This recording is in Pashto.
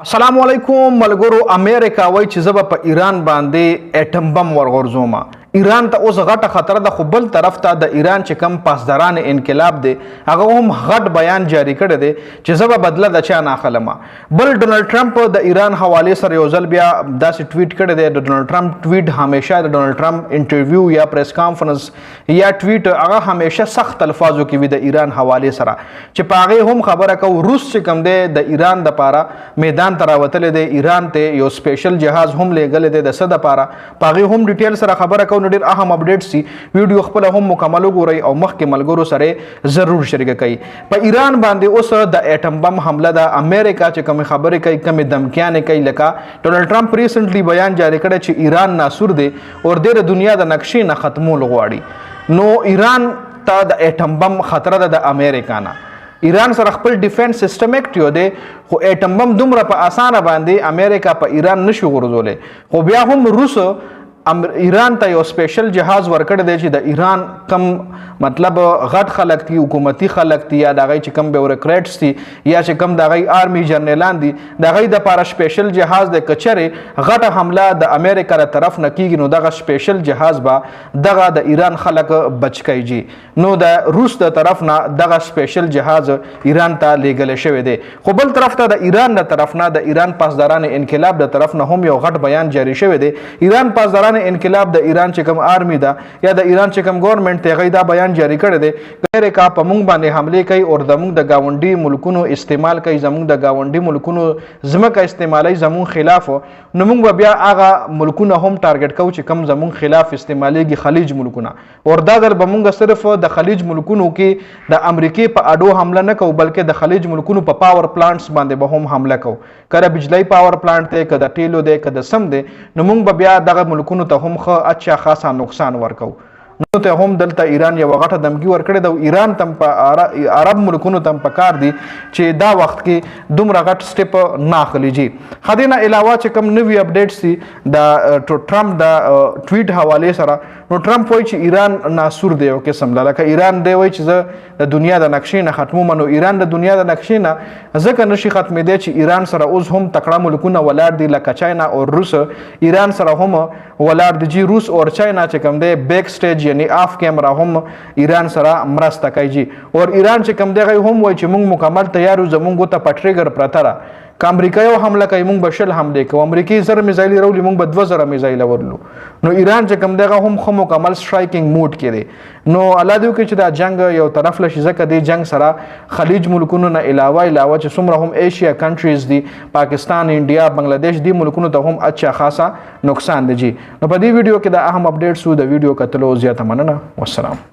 السلام علیکم ملګرو. امریکا وایي چې زه به په ایران باندې اټم بم ورغورځوم. ایران ته اوس غټه خطر ده، خو بل طرف ته د ایران چې کم پاسداران انقلاب دی هغه هم غټ بیان جاری کړی دی چې زه به بدله د چا نه اخلم. بل ډونالډ ټرمپ د ایران حوالې سره یو ځل بیا داسې ټویټ کړی دی. د ډونالډ ټرمپ ټویټ همیشه د ډونالډ ټرمپ انټرویو یا پریس کانفرنس یا ټویټ هغه همیشه سخت الفاظو کې وي د ایران حوالې سره، چې په هغې هم خبره کوو روس چې کوم دی د ایران دپاره میدان ته راوتلی دی. ایران ته یو سپیشل جهاز هم لیږلی دی د څه دپاره، په هغې هم ډیټیل سره خبره کوو. ډېر اهم اپډیټ سي ویډیو خپل هم مکمل وګورئ او مخکې ملګرو سره ضرور شریک کړئ. په ایران باندې اوس د اټم بم حمله ده. امریکا چې کومې خبرې کوي، کومې دمکیانې کوي، لکه ډونالډ ټرمپ ریسنټلی بیان جاری کړی چې ایران ناسور دی او د دنیا د نقشې نه ختمول غواړي. نو ایران ته د اټم بم خطر ده د امریکا نه. ایران سره خپل ډیفنس سیستم اکټیو دی، خو اټم بم دومره په اسانه باندې امریکا په ایران نشي غورځولی. خو بیا هم روس ایران ته یو سپیشل جهاز ورکړی دی چې د ایران کم مطلب غټ خلک دي، حکومتي خلک دي، یا د هغوی چې کم بیوروکریټس دي، یا چې کم د هغوی آرمي جرنیلان دي، د هغوی دپاره سپیشل جهاز دی. که چرې غټه حمله د امریکا له طرف نه کیږي نو دغه سپیشل جهاز به دغه د ایران خلک بچ کوي. نو د روس د طرف نه دغه سپیشل جهاز ایران ته لیږلی شوی دی. خو بل طرف ته د ایران د طرف نه د ایران پاسداران انقلاب د طرف نه هم یو غټ بیان جاری شوی دی. ایران پاسداران انقلاب د ایران چې کوم آرمی ده یا د ایران چې کوم ګورنمنټ دی هغوی دا بیان جاری کړی دی. امریکا په موږ باندې حملې کوي او زموږ د ګاونډي ملکونو استعمال کوي، زموږ د ګاونډي ملکونو ځمکه استعمالوي زموږ خلاف، نو موږ به بیا هغه ملکونه هم ټارګټ کوو چې کوم زموږ خلاف استعمالیږي، خلیج ملکونه. او دا ځل به موږ صرف د خلیج ملکونو کې د امریکې په اډو حمله نه کوو، بلکې د خلیج ملکونو په پاور پلانټس باندې به هم حمله کوو. که د بجلی پاور پلانټ دی، که د تیلو دی، که د سم دی، نو موږ به بیا دغه ملکونو ته هم ښه اچھا خاصا نقصان ورکو. نو ته هم دلته ایران یو غټه دمګي ورکړې ده. ایران تم په عرب ملکونو تم په کار دي چې دا وخت کې دومره غټ سټیپ نه اخلي. جی خدای نه علاوه چې کوم نوی اپډیټ سي د ټرمپ د ټویټ حواله سره، نو ټرمپ وایي چې ایران ناسور دی او قسم لکه ایران دی وایي چې زه د دنیا د نقشې نه ختموم. نو ایران د دنیا د نقشې نه ځکه نشي ختمېدی چې ایران سره اوس هم تکړه ملکونه ولاړ دي لکه چاینا او روس. ایران سره هم ولاړ دي. جی روس او چاینا چې کوم دی بیک سټیج یعنی آف کیمرا هم ایران سره مرسته کوي. او ایران چې کوم دی هم وایي چې موږ مکمل تیار یو، زموږ ته په ټریګر پرته ده. که امریکا یو حمله کوي موږ به 10 حملې کوو، امریکایي 1000 میزایل راولي موږ به 2000 میزایل ورلو. نو ایران چې کوم دی هم خو مکمل سټرایکینګ موډ کې دی. نو الله دې وکړي چې دا جنگ یو طرف لشي، ځکه دې جنگ سره خلیج ملکونو نه علاوه چې څومره هم ایشیا کنټریز دي، پاکستان، انډیا، بنگلادیش، دې ملکونو ته هم اچھا خاصا نقصان دی. جی نو په دې ویډیو کې د اهم اپډیټس د ویډیو کتلو زیاته مننه. والسلام.